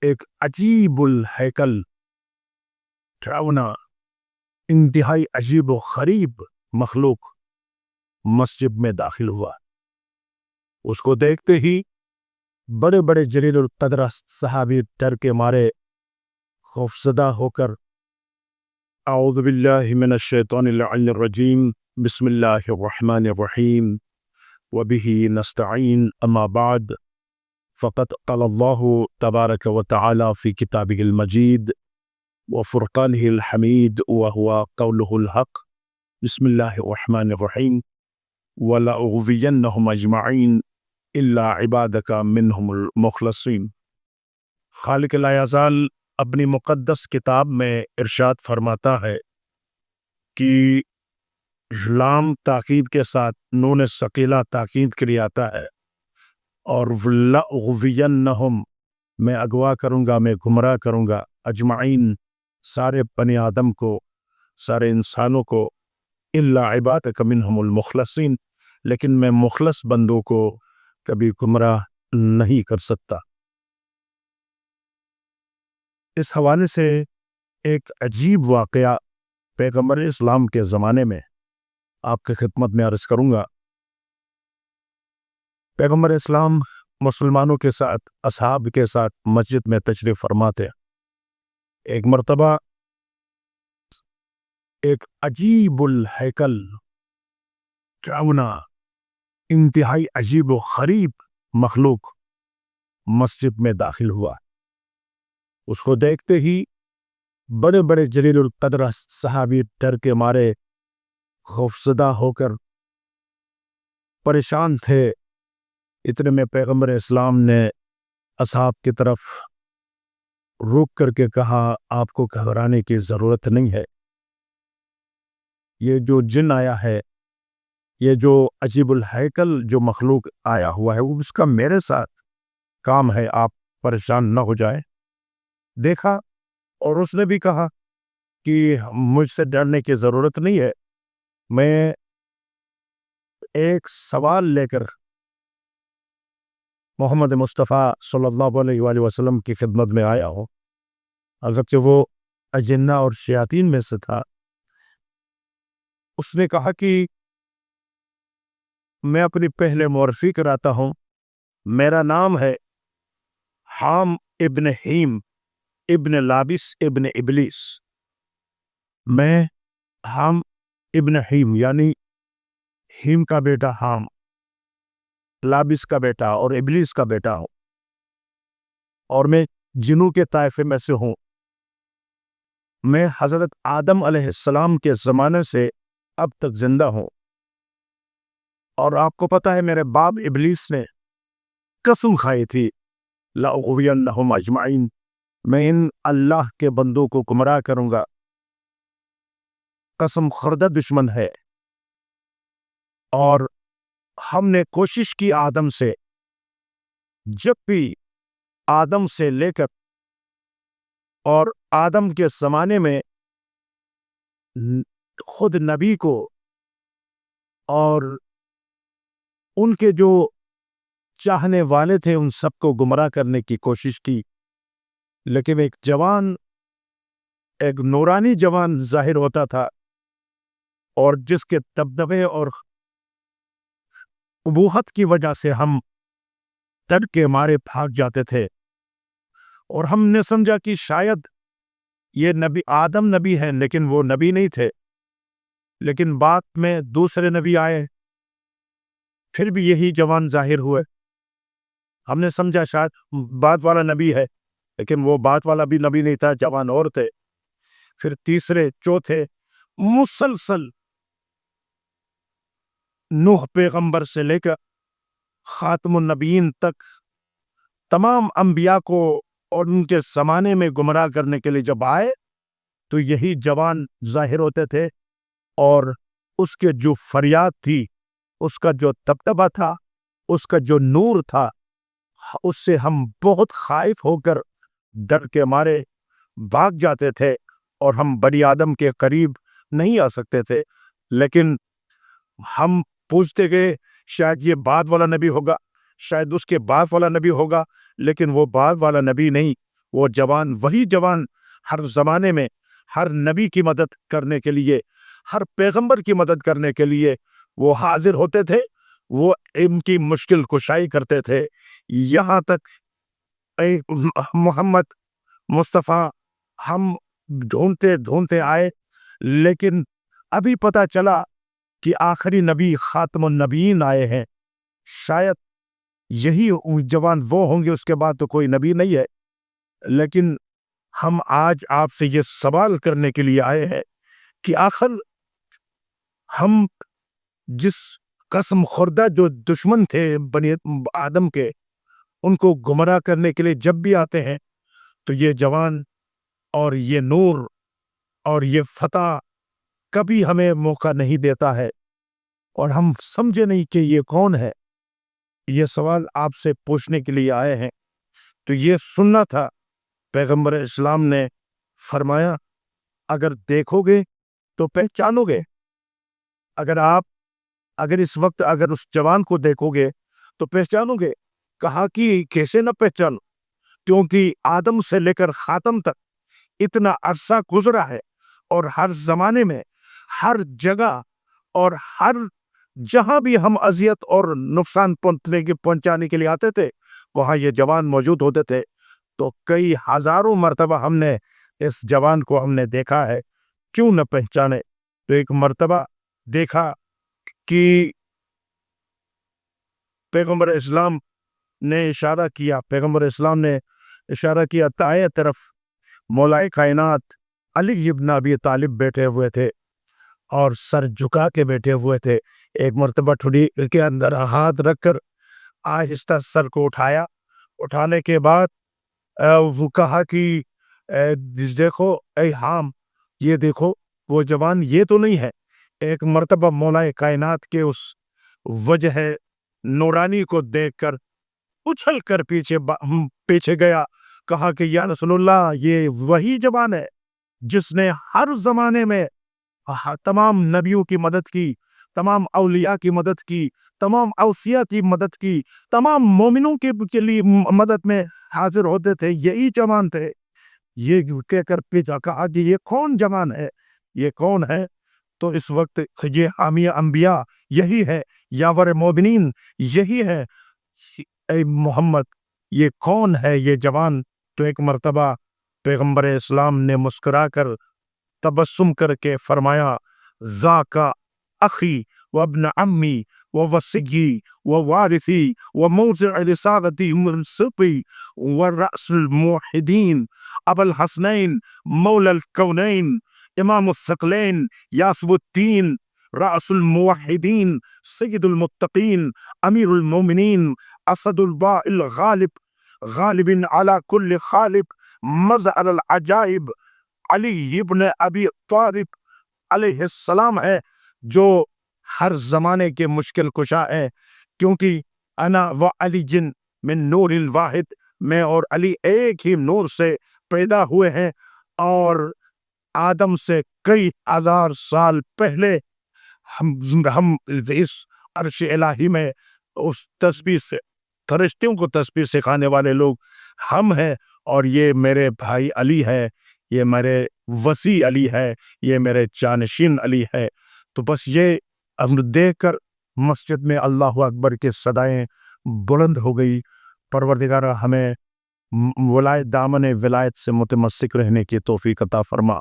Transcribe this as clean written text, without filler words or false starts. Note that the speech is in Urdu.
ایک عجیب الہیکل، ڈراؤنا، انتہائی عجیب و غریب مخلوق مسجد میں داخل ہوا۔ اس کو دیکھتے ہی بڑے بڑے جلیل القدر صحابی ڈر کے مارے خوفزدہ ہو کر اعوذ باللہ من الشیطان اللعین الرجیم بسم اللہ الرحمن الرحیم وبہ نستعین اما بعد فقد قال اللہ تبارک و تعالی فی کتابہ المجید وفرقانہ الحمید وہو قولہ الحق بسم اللہ الرحمن الرحیم وَلَأُغْوِيَنَّهُمْ أَجْمَعِينَ إِلَّا عِبَادَكَ مِنْهُمُ الْمُخْلَصِينَ۔ خالق لا یزال اپنی مقدس کتاب میں ارشاد فرماتا ہے کہ لام تاکید کے ساتھ نون ثقیلہ تاکید کے لیے آتا ہے، اور لَأُغْوِيَنَّهُمْ میں اغوا کروں گا، میں گمراہ کروں گا، اجمعین سارے بنی آدم کو، سارے انسانوں کو، الا عبادک منہم المخلصین لیکن میں مخلص بندوں کو کبھی گمراہ نہیں کر سکتا۔ اس حوالے سے ایک عجیب واقعہ پیغمبر اسلام کے زمانے میں آپ کی خدمت میں عرض کروں گا۔ پیغمبر اسلام مسلمانوں کے ساتھ، اصحاب کے ساتھ مسجد میں تشریف فرما تھے۔ ایک مرتبہ ایک عجیب الہیکل، ڈراؤنا، انتہائی عجیب و غریب مخلوق مسجد میں داخل ہوا۔ اس کو دیکھتے ہی بڑے بڑے جلیل القدر صحابی ڈر کے مارے خوفزدہ ہو کر پریشان تھے۔ اتنے میں پیغمبر اسلام نے اصحاب کی طرف روک کر کے کہا، آپ کو گھبرانے کی ضرورت نہیں ہے، یہ جو جن آیا ہے، یہ جو عجیب الہیکل جو مخلوق آیا ہوا ہے، وہ اس کا میرے ساتھ کام ہے، آپ پریشان نہ ہو جائے۔ دیکھا اور اس نے بھی کہا کہ مجھ سے ڈرنے کی ضرورت نہیں ہے، میں ایک سوال لے کر محمد مصطفیٰ صلی اللہ علیہ وآلہ وسلم کی خدمت میں آیا ہوں۔ اگرچہ وہ اجنہ اور شیاطین میں سے تھا، اس نے کہا کہ میں اپنی پہلے معرفی کراتا ہوں، میرا نام ہے حام ابن ہیم ابن لابس ابن ابلیس۔ میں حام ابن ہیم یعنی ہیم کا بیٹا حام، لابس کا بیٹا اور ابلیس کا بیٹا ہوں، اور میں جنوں کے طائفے میں سے ہوں۔ میں حضرت آدم علیہ السلام کے زمانے سے اب تک زندہ ہوں، اور آپ کو پتہ ہے میرے باپ ابلیس نے قسم کھائی تھی، لَأُغْوِيَنَّهُمْ أَجْمَعِينَ، میں ان اللہ کے بندوں کو گمراہ کروں گا۔ قسم خوردہ دشمن ہے، اور ہم نے کوشش کی آدم سے، جب بھی آدم سے لے کر اور آدم کے زمانے میں خود نبی کو اور ان کے جو چاہنے والے تھے ان سب کو گمراہ کرنے کی کوشش کی، لیکن ایک جوان، ایک نورانی جوان ظاہر ہوتا تھا، اور جس کے دبدبے اور ابوہت کی وجہ سے ہم ڈر کے مارے بھاگ جاتے تھے، اور ہم نے سمجھا کہ شاید یہ نبی آدم نبی ہے، لیکن وہ نبی نہیں تھے۔ لیکن بعد میں دوسرے نبی آئے، پھر بھی یہی جوان ظاہر ہوئے۔ ہم نے سمجھا شاید بعد والا نبی ہے، لیکن وہ بعد والا بھی نبی نہیں تھا، جوان اور تھے۔ پھر تیسرے، چوتھے، مسلسل نوح پیغمبر سے لے کر خاتم النبیین تک تمام انبیاء کو اور ان کے زمانے میں گمراہ کرنے کے لیے جب آئے تو یہی جوان ظاہر ہوتے تھے، اور اس کے جو فریاد تھی، اس کا جو دبدبہ تھا، اس کا جو نور تھا، اس سے ہم بہت خائف ہو کر ڈر کے مارے بھاگ جاتے تھے، اور ہم بنی آدم کے قریب نہیں آ سکتے تھے۔ لیکن ہم پوچھتے گئے شاید یہ بعد والا نبی ہوگا، شاید اس کے بعد والا نبی ہوگا، لیکن وہ بعد والا نبی نہیں، وہ جوان وہی جوان ہر زمانے میں ہر نبی کی مدد کرنے کے لیے، ہر پیغمبر کی مدد کرنے کے لیے وہ حاضر ہوتے تھے، وہ ان کی مشکل کشائی کرتے تھے۔ یہاں تک اے محمد مصطفیٰ ہم ڈھونڈتے ڈھونڈتے آئے، لیکن ابھی پتہ چلا کہ آخری نبی خاتم النبیین آئے ہیں۔ شاید یہی جوان وہ ہوں گے، اس کے بعد تو کوئی نبی نہیں ہے۔ لیکن ہم آج آپ سے یہ سوال کرنے کے لیے آئے ہیں کہ آخر ہم جس قسم خوردہ جو دشمن تھے بنی آدم کے، ان کو گمراہ کرنے کے لیے جب بھی آتے ہیں تو یہ جوان اور یہ نور اور یہ فتح کبھی ہمیں موقع نہیں دیتا ہے، اور ہم سمجھے نہیں کہ یہ کون ہے۔ یہ سوال آپ سے پوچھنے کے لیے آئے ہیں، تو یہ سننا تھا۔ پیغمبر اسلام نے فرمایا اگر دیکھو گے تو پہچانو گے۔ اگر اس وقت اگر اس جوان کو دیکھو گے تو پہچانو گے۔ کہا کہ کیسے نہ پہچانو، کیونکہ آدم سے لے کر خاتم تک اتنا عرصہ گزرا ہے، اور ہر زمانے میں ہر جگہ اور ہر جہاں بھی ہم اذیت اور نقصان پہنچانے کے لیے آتے تھے وہاں یہ جوان موجود ہوتے تھے۔ تو کئی ہزاروں مرتبہ ہم نے اس جوان کو ہم نے دیکھا ہے، کیوں نہ پہچانے۔ تو ایک مرتبہ دیکھا کہ پیغمبر اسلام نے اشارہ کیا دائیں طرف مولا کائنات علی ابن ابی طالب بیٹھے ہوئے تھے اور سر جھکا کے بیٹھے ہوئے تھے۔ ایک مرتبہ ٹھوڑی کے اندر ہاتھ رکھ کر آہستہ سر کو اٹھایا، اٹھانے کے بعد وہ کہا کہ دیکھو اے حام، یہ دیکھو وہ جوان یہ تو نہیں ہے۔ ایک مرتبہ مولا کائنات کے اس وجہ نورانی کو دیکھ کر اچھل کر پیچھے گیا، کہا کہ یا رسول اللہ، یہ وہی جوان ہے جس نے ہر زمانے میں تمام نبیوں کی مدد کی، تمام اولیاء کی مدد کی، تمام اوصیاء کی مدد کی، تمام مومنوں کے لیے مدد میں حاضر ہوتے تھے، یہی جوان تھے۔ یہ کہہ کر پیچھا کہا کہ یہ کون جوان ہے، یہ کون ہے؟ تو اس وقت یہ حامی انبیاء یہی ہے، یاور مومنین یہی ہے۔ اے محمد، یہ کون ہے یہ جوان؟ تو ایک مرتبہ پیغمبر اسلام نے مسکرا کر تبسم کر کے فرمایا ذاک اخی و ابن عمی و وصی و وارثی و موضع رسالتی منصفی و رأس الموحدین ابو الحسنین مولا الکونین امام الثقلین یاسب الدین رأس الموحدین سید المتقین امیر المومنین اسد الباء الغالب غالب علی کل خالب مظہر العجائب علی ابن ابی طالب علیہ السلام ہے، جو ہر زمانے کے مشکل کشا ہے۔ کیونکہ انا و علی جن من نور الواحد، میں اور علی ایک ہی نور سے پیدا ہوئے ہیں، اور آدم سے کئی ہزار سال پہلے ہم اس عرش الہی میں اس تسبیح سے فرشتوں کو تسبیح سکھانے والے لوگ ہم ہیں، اور یہ میرے بھائی علی ہے، یہ میرے وصی علی ہے، یہ میرے جانشین علی ہے۔ تو بس یہ ہم دیکھ کر مسجد میں اللہ اکبر کے صدائیں بلند ہو گئی۔ پروردگار ہمیں ولایت دامن ولایت سے متمسک رہنے کی توفیق عطا فرما۔